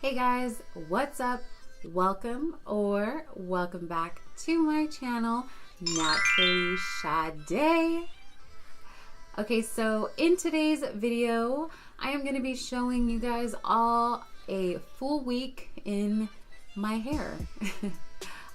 Hey guys, what's up? Welcome or welcome back to my channel, Naturally Sade. Okay, so in today's video, I am going to be showing you guys all a full week in my hair.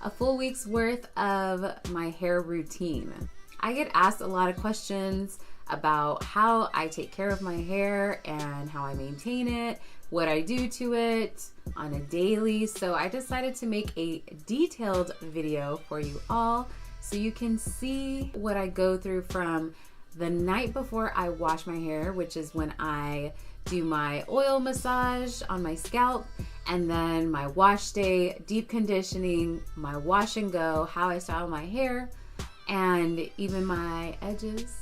A full week's worth of my hair routine. I get asked a lot of questions about how I take care of my hair and how I maintain it, what I do to it on a daily. So I decided to make a detailed video for you all so you can see what I go through from the night before I wash my hair, which is when I do my oil massage on my scalp, and then my wash day, deep conditioning, my wash and go, how I style my hair, and even my edges,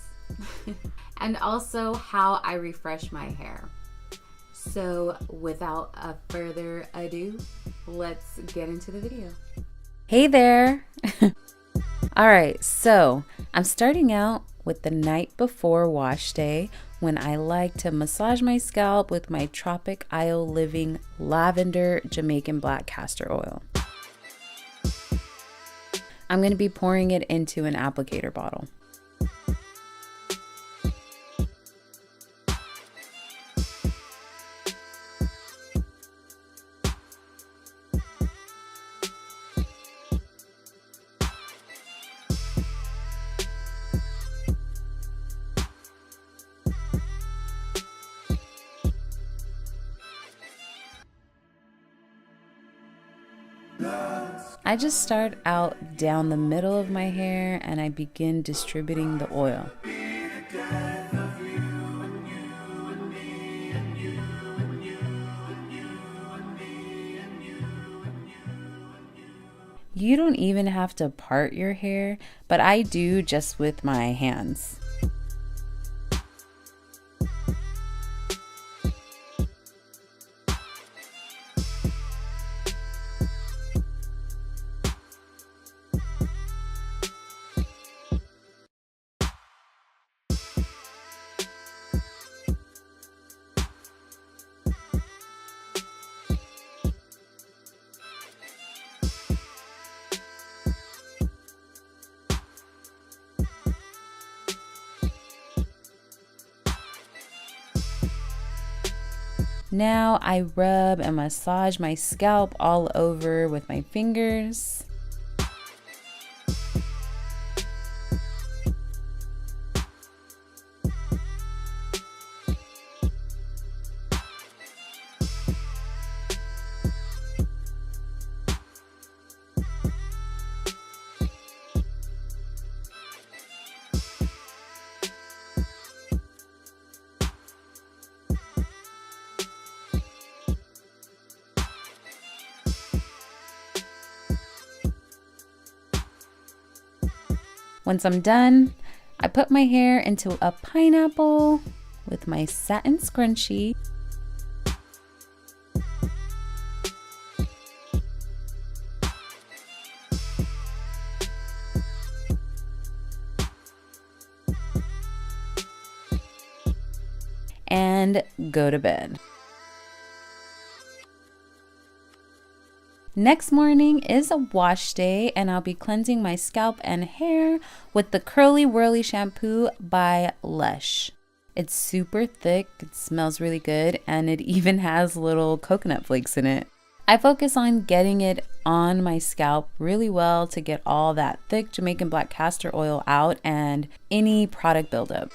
and also how I refresh my hair. So without a further ado, let's get into the video. Hey there. All right, so I'm starting out with the night before wash day, when I like to massage my scalp with my Tropic Isle Living Lavender Jamaican Black Castor Oil. I'm going to be pouring it into an applicator bottle. I just start out down the middle of my hair and I begin distributing the oil. You don't even have to part your hair, but I do just with my hands. Now I rub and massage my scalp all over with my fingers. Once I'm done, I put my hair into a pineapple with my satin scrunchie. And go to bed. Next morning is a wash day and I'll be cleansing my scalp and hair with the Curly Wurly shampoo by LUSH. It's super thick, it smells really good, and it even has little coconut flakes in it. I focus on getting it on my scalp really well to get all that thick Jamaican black castor oil out and any product buildup.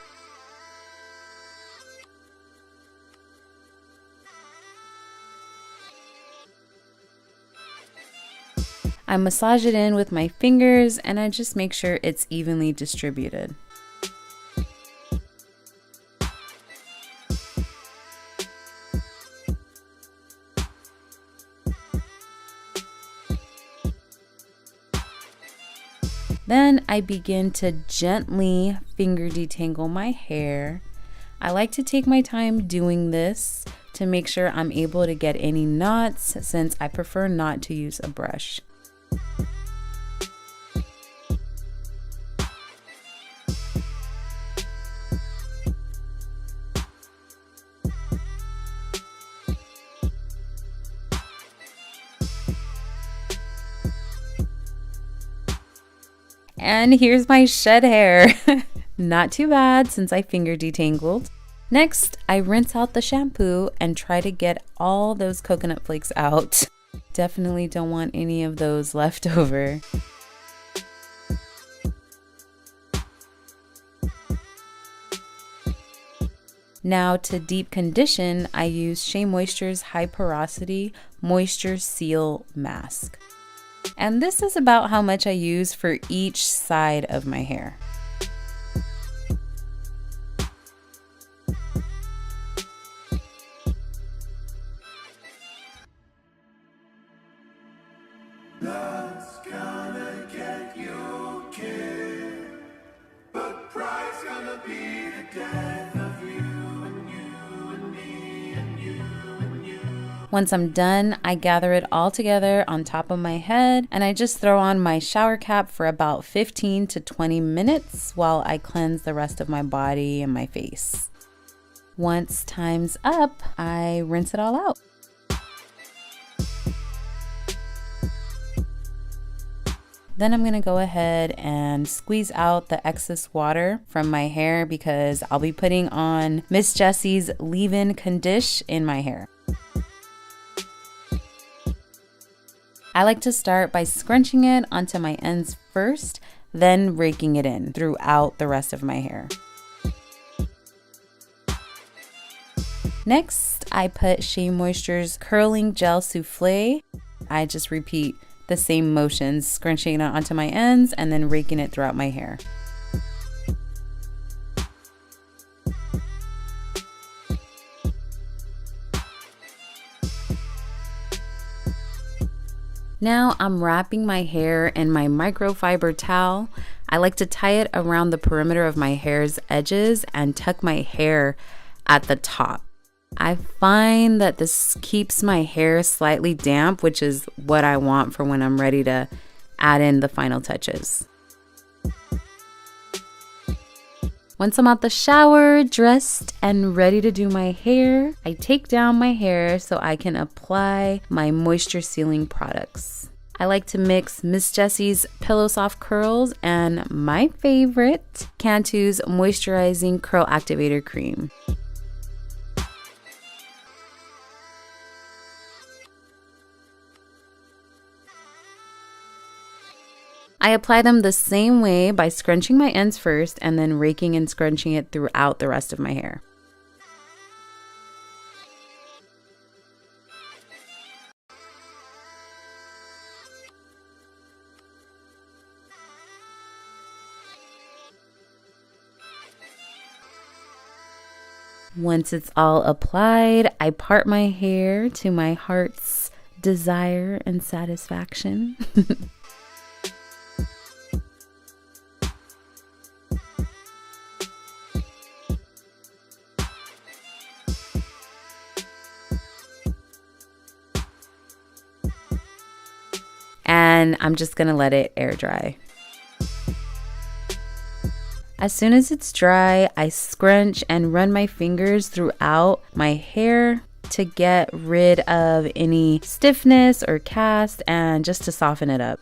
I massage it in with my fingers and I just make sure it's evenly distributed. Then I begin to gently finger detangle my hair. I like to take my time doing this to make sure I'm able to get any knots, since I prefer not to use a brush. And here's my shed hair. Not too bad since I finger detangled. Next, I rinse out the shampoo and try to get all those coconut flakes out. Definitely don't want any of those left over. Now to deep condition, I use Shea Moisture's High Porosity Moisture Seal Mask. And this is about how much I use for each side of my hair. Once I'm done, I gather it all together on top of my head and I just throw on my shower cap for about 15 to 20 minutes while I cleanse the rest of my body and my face. Once time's up, I rinse it all out. Then I'm gonna go ahead and squeeze out the excess water from my hair because I'll be putting on Miss Jessie's leave-in Condish in my hair. I like to start by scrunching it onto my ends first, then raking it in throughout the rest of my hair. Next, I put Shea Moisture's Curling Gel Souffle. I just repeat the same motions, scrunching it onto my ends and then raking it throughout my hair. Now I'm wrapping my hair in my microfiber towel. I like to tie it around the perimeter of my hair's edges and tuck my hair at the top. I find that this keeps my hair slightly damp, which is what I want for when I'm ready to add in the final touches. Once I'm out the shower, dressed and ready to do my hair, I take down my hair so I can apply my moisture sealing products. I like to mix Miss Jessie's Pillow Soft Curls and my favorite, Cantu's Moisturizing Curl Activator Cream. I apply them the same way by scrunching my ends first and then raking and scrunching it throughout the rest of my hair. Once it's all applied, I part my hair to my heart's desire and satisfaction. And I'm just gonna let it air dry. As soon as it's dry, I scrunch and run my fingers throughout my hair to get rid of any stiffness or cast and just to soften it up.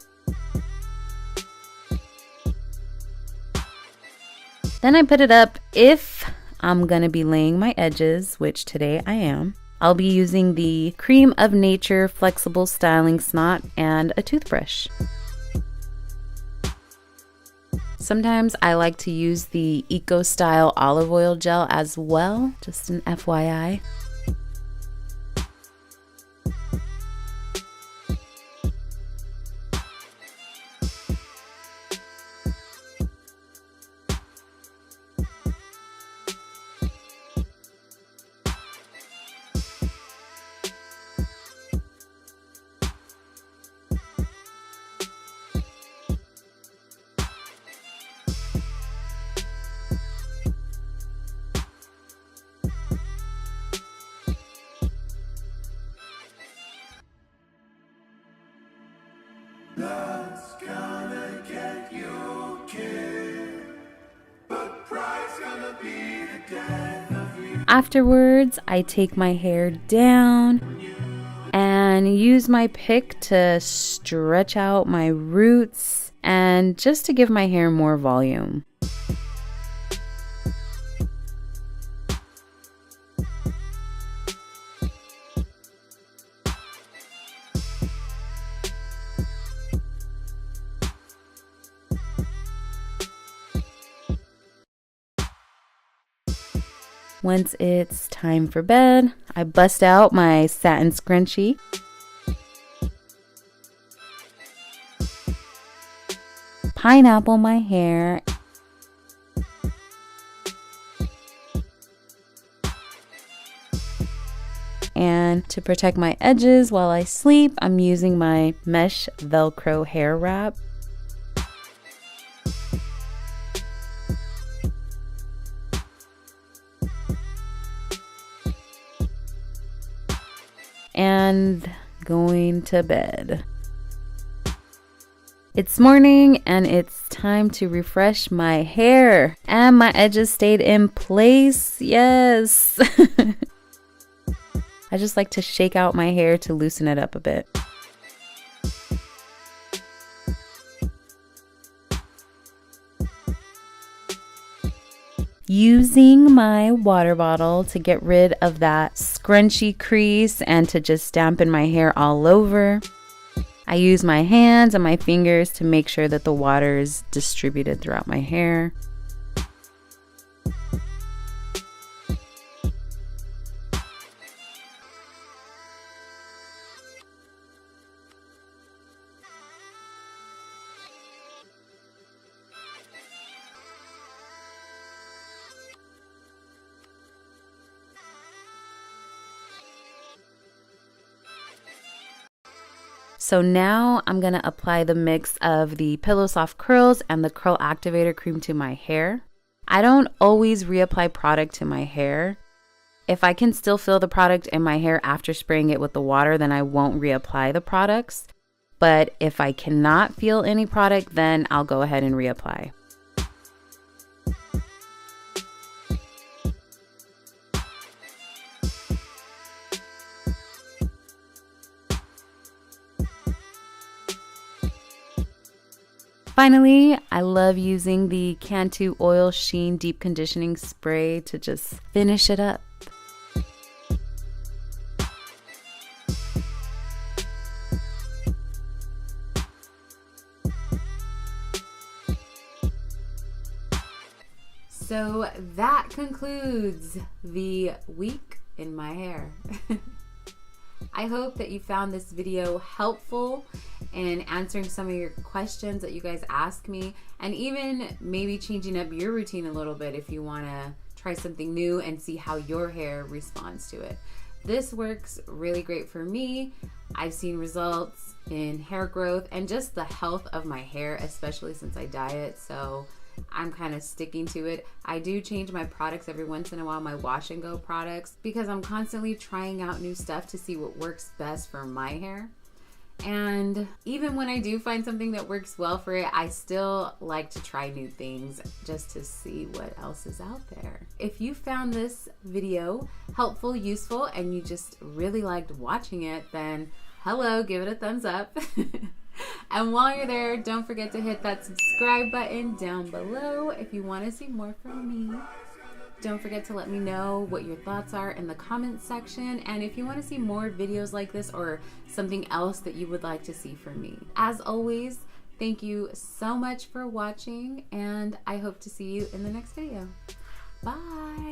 Then I put it up if I'm gonna be laying my edges, which today I am. I'll be using the Cream of Nature Flexible Styling Snot and a toothbrush. Sometimes I like to use the Eco Style Olive Oil Gel as well, just an FYI. Love's gonna get you killed, but pride's gonna be the death of you. Afterwards, I take my hair down and use my pick to stretch out my roots and just to give my hair more volume. Once it's time for bed, I bust out my satin scrunchie. Pineapple my hair. And to protect my edges while I sleep, I'm using my mesh Velcro hair wrap. And going to bed. It's morning and it's time to refresh my hair, and my edges stayed in place. Yes. I just like to shake out my hair to loosen it up a bit. Using my water bottle to get rid of that scrunchy crease and to just dampen my hair all over. I use my hands and my fingers to make sure that the water is distributed throughout my hair. So now I'm going to apply the mix of the Pillow Soft Curls and the Curl Activator Cream to my hair. I don't always reapply product to my hair. If I can still feel the product in my hair after spraying it with the water, then I won't reapply the products. But if I cannot feel any product, then I'll go ahead and reapply. Finally, I love using the Cantu Oil Sheen Deep Conditioning Spray to just finish it up. So that concludes the week in my hair. I hope that you found this video helpful in answering some of your questions that you guys ask me, and even maybe changing up your routine a little bit if you want to try something new and see how your hair responds to it. This works really great for me. I've seen results in hair growth and just the health of my hair, especially since I diet, so I'm kind of sticking to it. I do change my products every once in a while, my wash and go products, because I'm constantly trying out new stuff to see what works best for my hair. And even when I do find something that works well for it, I still like to try new things just to see what else is out there. If you found this video helpful, useful, and you just really liked watching it, then hello, give it a thumbs up. And while you're there, don't forget to hit that subscribe button down below if you want to see more from me. Don't forget to let me know what your thoughts are in the comments section, and if you want to see more videos like this or something else that you would like to see from me. As always, thank you so much for watching, and I hope to see you in the next video. Bye!